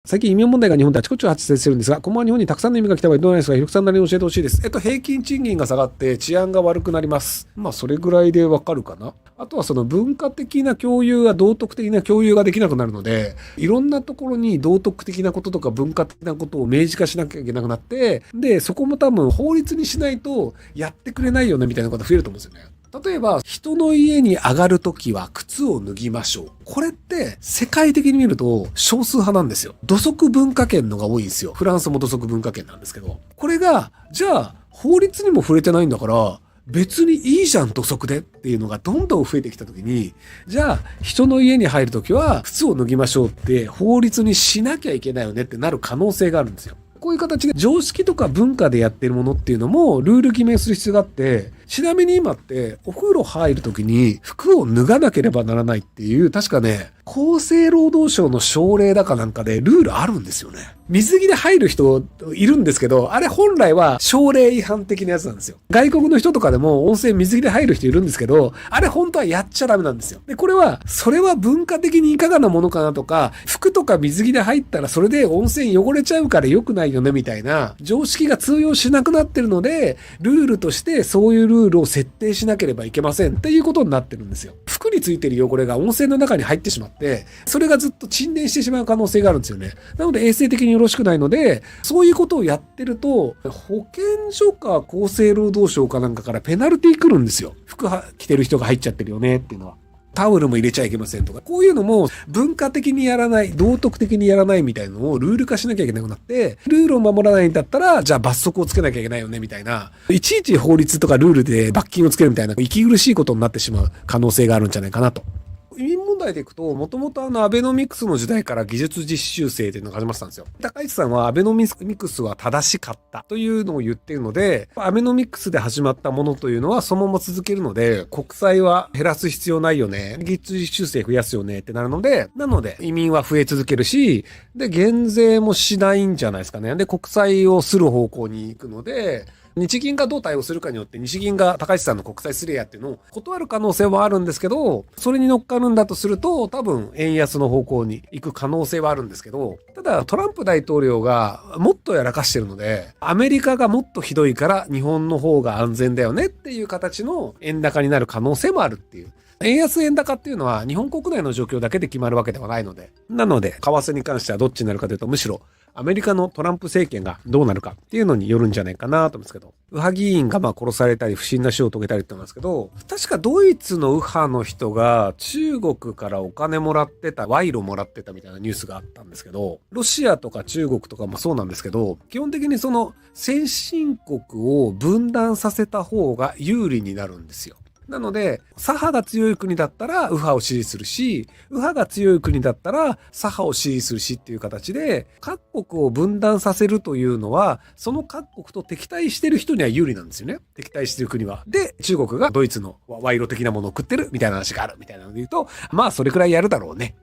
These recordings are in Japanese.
最近移民問題が日本であちこち発生してるんですが、このまま日本にたくさんの移民が来た場合どうなりますか？ひろきさんなりに教えてほしいです。平均賃金が下がって治安が悪くなります。それぐらいでわかるかな。あとはその文化的な共有が道徳的な共有ができなくなるので、いろんなところに道徳的なこととか文化的なことを明示化しなきゃいけなくなって、で、そこも多分法律にしないとやってくれないよねみたいなことが増えると思うんですよね。例えば、人の家に上がるときは靴を脱ぎましょう。これって世界的に見ると少数派なんですよ。土足文化圏のが多いんですよ。フランスも土足文化圏なんですけど。これが、じゃあ法律にも触れてないんだから、別にいいじゃん土足でっていうのがどんどん増えてきたときに、じゃあ人の家に入るときは靴を脱ぎましょうって法律にしなきゃいけないよねってなる可能性があるんですよ。こういう形で常識とか文化でやってるものっていうのもルール決めする必要があって、ちなみに今ってお風呂入るときに服を脱がなければならないっていう、確かね、厚生労働省の省令だかなんかでルールあるんですよね。水着で入る人いるんですけど、あれ本来は省令違反的なやつなんですよ。外国の人とかでも温泉水着で入る人いるんですけど、あれ本当はやっちゃダメなんですよ。で、これは、それは文化的にいかがなものかなとか、服とか水着で入ったらそれで温泉汚れちゃうから良くないよねみたいな常識が通用しなくなってるので、ルールとしてそういうルールを設定しなければいけませんっていうことになってるんですよ。服についてる汚れが温泉の中に入ってしまって、それがずっと沈殿してしまう可能性があるんですよね。なので衛生的によろしくないので、そういうことをやってると、保健所か厚生労働省かなんかからペナルティ来るんですよ。服着てる人が入っちゃってるよねっていうのは。タオルも入れちゃいけませんとか、こういうのも文化的にやらない、道徳的にやらないみたいなのをルール化しなきゃいけなくなって、ルールを守らないんだったら、じゃあ罰則をつけなきゃいけないよねみたいな、いちいち法律とかルールで罰金をつけるみたいな、息苦しいことになってしまう可能性があるんじゃないかなと。移民問題でいくと、もともとアベノミクスの時代から技術実習生っていうのが始まってたんですよ。高市さんはアベノミクスは正しかったというのを言っているので、アベノミクスで始まったものというのはそのまま続けるので、国債は減らす必要ないよね。技術実習生増やすよねってなるので、移民は増え続けるし、で、減税もしないんじゃないですかね。で、国債をする方向に行くので、日銀がどう対応するかによって日銀が高市さんの国債すれやっていうのを断る可能性はあるんですけど、それに乗っかるんだとすると多分円安の方向に行く可能性はあるんですけど、ただトランプ大統領がもっとやらかしてるので、アメリカがもっとひどいから日本の方が安全だよねっていう形の円高になる可能性もあるっていう。円安円高っていうのは日本国内の状況だけで決まるわけではないので、なので為替に関してはどっちになるかというと、むしろアメリカのトランプ政権がどうなるかっていうのによるんじゃないかなと思うんですけど、右派議員が殺されたり不審な死を遂げたりって言うんですけど、確かドイツの右派の人が中国からお金もらってた、賄賂もらってたみたいなニュースがあったんですけど、ロシアとか中国とかもそうなんですけど、基本的にその先進国を分断させた方が有利になるんですよ。なので、左派が強い国だったら右派を支持するし、右派が強い国だったら左派を支持するしっていう形で、各国を分断させるというのは、その各国と敵対してる人には有利なんですよね。敵対してる国は。で、中国がドイツの賄賂的なものを食ってるみたいな話があるみたいなので言うと、それくらいやるだろうね。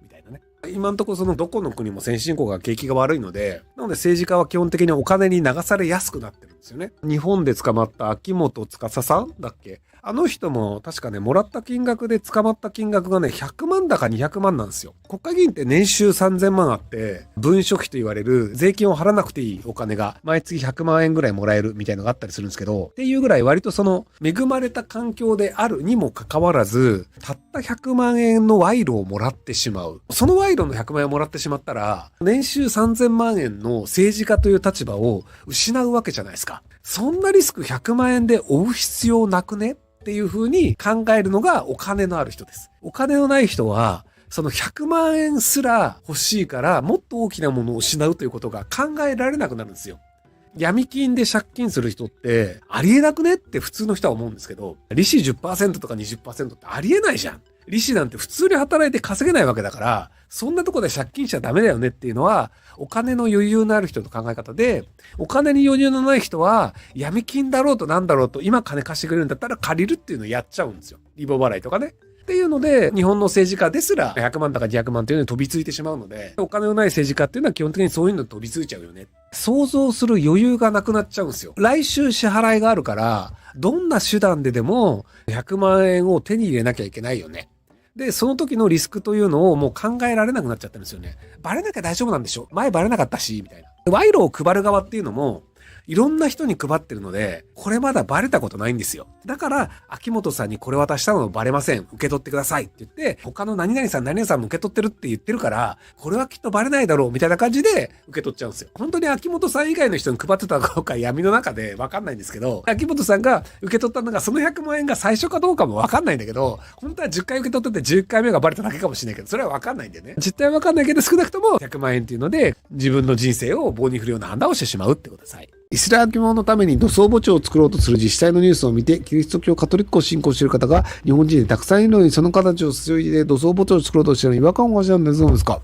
今のところそのどこの国も先進国が景気が悪いので、なので政治家は基本的にお金に流されやすくなってるんですよね。日本で捕まった秋元司さんだっけ？あの人も確かね、もらった金額で捕まった金額がね、100万だか200万なんですよ。国会議員って年収3000万あって、文書費と言われる税金を払わなくていいお金が毎月100万円ぐらいもらえるみたいなのがあったりするんですけど、っていうぐらい割とその恵まれた環境であるにもかかわらず、たった100万円の賄賂をもらってしまう。その賄賂の100万円をもらってしまったら、年収3000万円の政治家という立場を失うわけじゃないですか。そんなリスク100万円で負う必要なくねっていう風に考えるのがお金のある人です。お金のない人は、その100万円すら欲しいからもっと大きなものを失うということが考えられなくなるんですよ。闇金で借金する人ってありえなくねって普通の人は思うんですけど、利子 10% とか 20% ってありえないじゃん。利子なんて普通に働いて稼げないわけだから、そんなとこで借金しちゃダメだよねっていうのは、お金の余裕のある人の考え方で、お金に余裕のない人は、闇金だろうとなんだろうと、今金貸してくれるんだったら借りるっていうのをやっちゃうんですよ。リボ払いとかね。っていうので、日本の政治家ですら100万とか200万っていうのに飛びついてしまうので、お金のない政治家っていうのは基本的にそういうのに飛びついちゃうよね。想像する余裕がなくなっちゃうんですよ。来週支払いがあるから、どんな手段ででも100万円を手に入れなきゃいけないよね。で、その時のリスクというのをもう考えられなくなっちゃったんですよね。バレなきゃ大丈夫なんでしょ？前バレなかったし、みたいな。賄賂を配る側っていうのも、いろんな人に配ってるので、これまだバレたことないんですよ。だから、秋元さんにこれ渡したのバレません。受け取ってくださいって言って、他の何々さん何々さんも受け取ってるって言ってるから、これはきっとバレないだろうみたいな感じで受け取っちゃうんですよ。本当に秋元さん以外の人に配ってたかどうか闇の中でわかんないんですけど、秋元さんが受け取ったのがその100万円が最初かどうかもわかんないんだけど、本当は10回受け取ってて10回目がバレただけかもしれないけど、それはわかんないんでね。実態はわかんないけど少なくとも100万円っていうので、自分の人生を棒に振るような判断をしてしまうってことです。イスラム教のために土葬墓地を作ろうとする自治体のニュースを見て、キリスト教カトリックを信仰している方が日本人でたくさんいるのに、その形を強いで土葬墓地を作ろうとしているのに違和感を感じたんです。どうですか？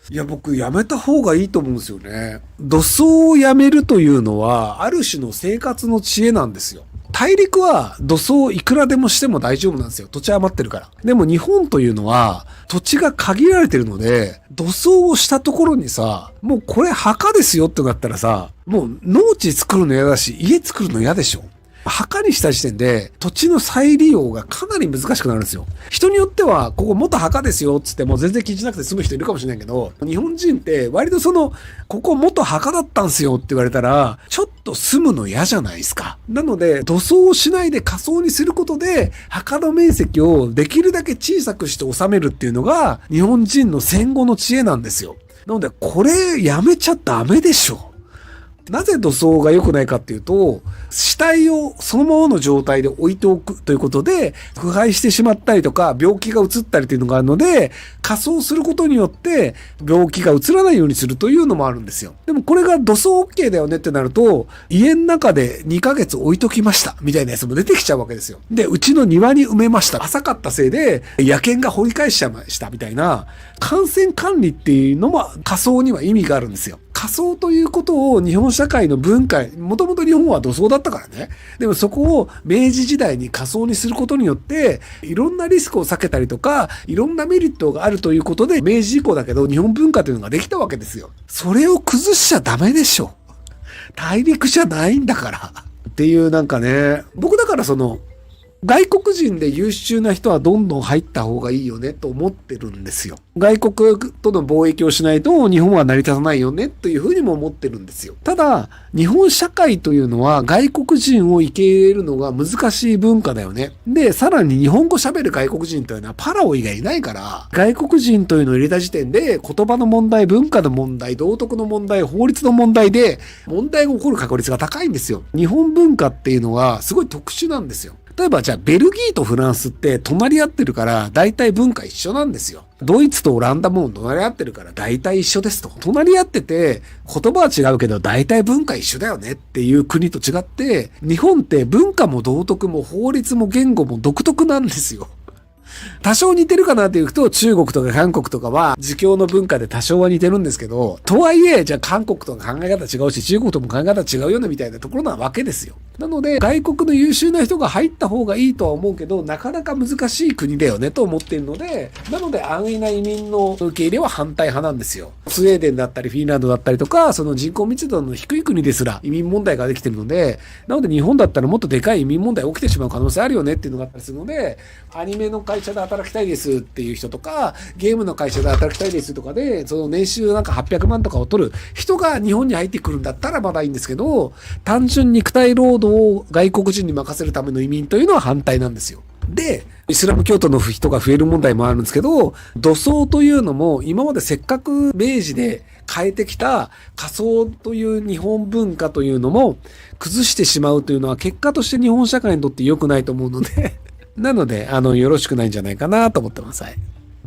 いや、僕、やめた方がいいと思うんですよね。土葬をやめるというのは、ある種の生活の知恵なんですよ。大陸は土葬いくらでもしても大丈夫なんですよ。土地余ってるから。でも日本というのは土地が限られてるので、土葬をしたところにさ、もうこれ墓ですよってなったらさ、もう農地作るの嫌だし、家作るの嫌でしょ。墓にした時点で土地の再利用がかなり難しくなるんですよ。人によってはここ元墓ですよっつっても全然気にしなくて済む人いるかもしれないけど、日本人って割とここ元墓だったんすよって言われたらちょっと住むの嫌じゃないですか。なので土葬をしないで火葬にすることで墓の面積をできるだけ小さくして収めるっていうのが日本人の戦後の知恵なんですよ。なのでこれやめちゃダメでしょ。なぜ土葬が良くないかっていうと、死体をそのままの状態で置いておくということで、腐敗してしまったりとか、病気が移ったりというのがあるので、火葬することによって、病気が移らないようにするというのもあるんですよ。でもこれが土葬 OK だよねってなると、家の中で2ヶ月置いときました、みたいなやつも出てきちゃうわけですよ。で、うちの庭に埋めました。浅かったせいで、野犬が掘り返しちゃいました、みたいな、感染管理っていうのも火葬には意味があるんですよ。火葬ということを日本社会の文化、もともと日本は土葬だったからね。でもそこを明治時代に火葬にすることによって、いろんなリスクを避けたりとか、いろんなメリットがあるということで、明治以降だけど日本文化というのができたわけですよ。それを崩しちゃダメでしょ。大陸じゃないんだから。っていうなんかね、僕だから外国人で優秀な人はどんどん入った方がいいよねと思ってるんですよ。外国との貿易をしないと日本は成り立たないよねというふうにも思ってるんですよ。ただ、日本社会というのは外国人を受け入れるのが難しい文化だよね。で、さらに日本語喋る外国人というのはパラオ以外いないから、外国人というのを入れた時点で言葉の問題、文化の問題、道徳の問題、法律の問題で問題が起こる確率が高いんですよ。日本文化っていうのはすごい特殊なんですよ。例えばじゃあベルギーとフランスって隣り合ってるから大体文化一緒なんですよ。ドイツとオランダも隣り合ってるから大体一緒ですと。隣り合ってて言葉は違うけど大体文化一緒だよねっていう国と違って、日本って文化も道徳も法律も言語も独特なんですよ。多少似てるかなっていうと、中国とか韓国とかは儒教の文化で多少は似てるんですけど、とはいえ、じゃあ韓国とか考え方違うし、中国とも考え方違うよねみたいなところなわけですよ。なので、外国の優秀な人が入った方がいいとは思うけど、なかなか難しい国だよねと思っているので、なので安易な移民の受け入れは反対派なんですよ。スウェーデンだったりフィンランドだったりとか、その人口密度の低い国ですら移民問題ができてるので、なので日本だったらもっとでかい移民問題起きてしまう可能性あるよねっていうのがあったりするので、アニメの会社で働きたいですっていう人とか、ゲームの会社で働きたいですとかで、その年収なんか800万とかを取る人が日本に入ってくるんだったらまだいいんですけど、単純肉体労働を外国人に任せるための移民というのは反対なんですよ。で、イスラム教徒の人が増える問題もあるんですけど、土葬というのも今までせっかく明治で変えてきた火葬という日本文化というのも崩してしまうというのは結果として日本社会にとって良くないと思うのでなので、よろしくないんじゃないかなと思ってます。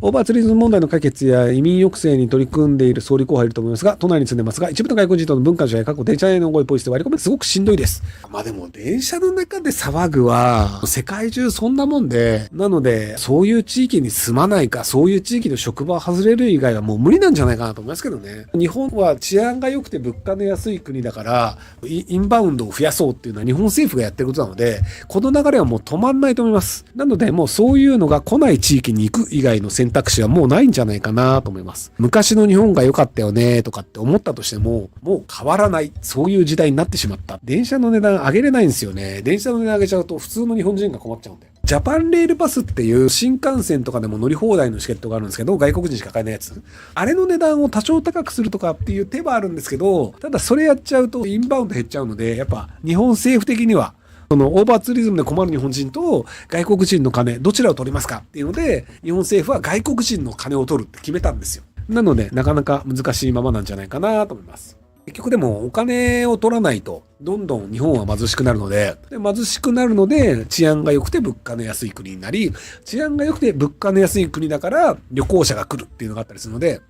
オーバーツーリズム問題の解決や移民抑制に取り組んでいる総理候補がいると思いますが、都内に住んでますが、一部の外国人との文化の違い、過去電車への動いポイ捨て割り込みすごくしんどいです。まあでも電車の中で騒ぐは世界中そんなもんで、なのでそういう地域に住まないか、そういう地域の職場を外れる以外はもう無理なんじゃないかなと思いますけどね。日本は治安が良くて物価の安い国だから、インバウンドを増やそうっていうのは日本政府がやってることなので、この流れはもう止まんないと思います。なのでもうそういうのが来ない地域に行く以外の選選択肢はもうないんじゃないかなと思います。昔の日本が良かったよねとかって思ったとしても、もう変わらない。そういう時代になってしまった。電車の値段上げれないんですよね。電車の値段上げちゃうと普通の日本人が困っちゃうんで。ジャパンレールパスっていう新幹線とかでも乗り放題のチケットがあるんですけど、外国人しか買えないやつ。あれの値段を多少高くするとかっていう手はあるんですけど、ただそれやっちゃうとインバウンド減っちゃうので、やっぱ日本政府的には、そのオーバーツーリズムで困る日本人と外国人の金、どちらを取りますかっていうので、日本政府は外国人の金を取るって決めたんですよ。なので、なかなか難しいままなんじゃないかなと思います。結局でもお金を取らないと、どんどん日本は貧しくなるので、貧しくなるので、治安が良くて物価の安い国になり、治安が良くて物価の安い国だから旅行者が来るっていうのがあったりするので、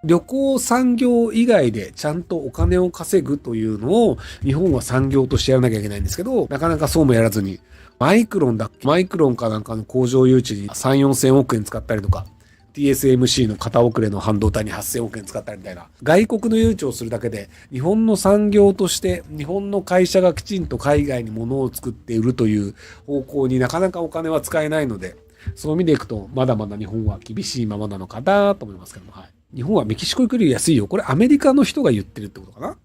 旅行産業以外でちゃんとお金を稼ぐというのを日本は産業としてやらなきゃいけないんですけど、なかなかそうもやらずに、マイクロンかなんかの工場誘致に3、4千億円使ったりとか、TSMC の片遅れの半導体に8000億円使ったりみたいな。外国の誘致をするだけで、日本の産業として、日本の会社がきちんと海外に物を作って売るという方向になかなかお金は使えないので、そういう意味でいくと、まだまだ日本は厳しいままなのかなと思いますけども、はい。日本はメキシコ行くより安いよ。これアメリカの人が言ってるってことかな。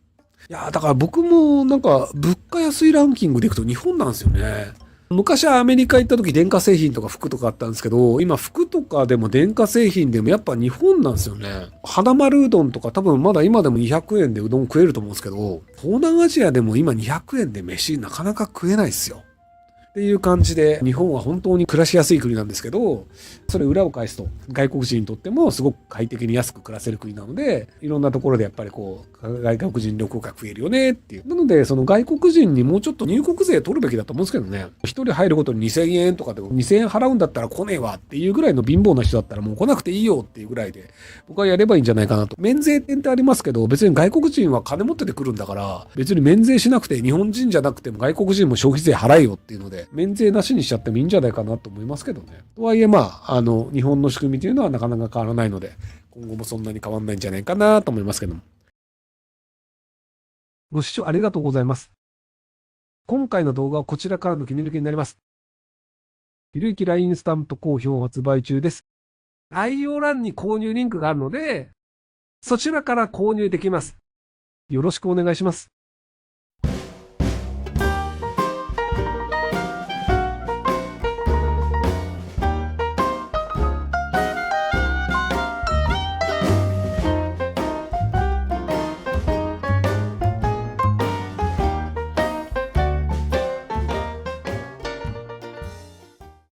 いやーだから僕もなんか物価安いランキングでいくと日本なんですよね。昔はアメリカ行った時電化製品とか服とかあったんですけど、今服とかでも電化製品でもやっぱ日本なんですよね。花丸うどんとか多分まだ今でも200円でうどん食えると思うんですけど、東南アジアでも今200円で飯なかなか食えないですよ。っていう感じで、日本は本当に暮らしやすい国なんですけど、それ裏を返すと、外国人にとってもすごく快適に安く暮らせる国なので、いろんなところでやっぱりこう、外国人旅行が増えるよねっていう。なので、その外国人にもうちょっと入国税取るべきだと思うんですけどね。一人入るごとに2000円とかでも2000円払うんだったら来ねえわっていうぐらいの貧乏な人だったらもう来なくていいよっていうぐらいで、僕はやればいいんじゃないかなと。免税店ってありますけど、別に外国人は金持っててくるんだから、別に免税しなくて日本人じゃなくても外国人も消費税払えよっていうので、免税なしにしちゃってもいいんじゃないかなと思いますけどね。とはいえ日本の仕組みというのはなかなか変わらないので、今後もそんなに変わらないんじゃないかなと思いますけども。ご視聴ありがとうございます。今回の動画はこちらからの切り抜きになります。ひろゆき LINE スタンプ好評発売中です。概要欄に購入リンクがあるので、そちらから購入できます。よろしくお願いします。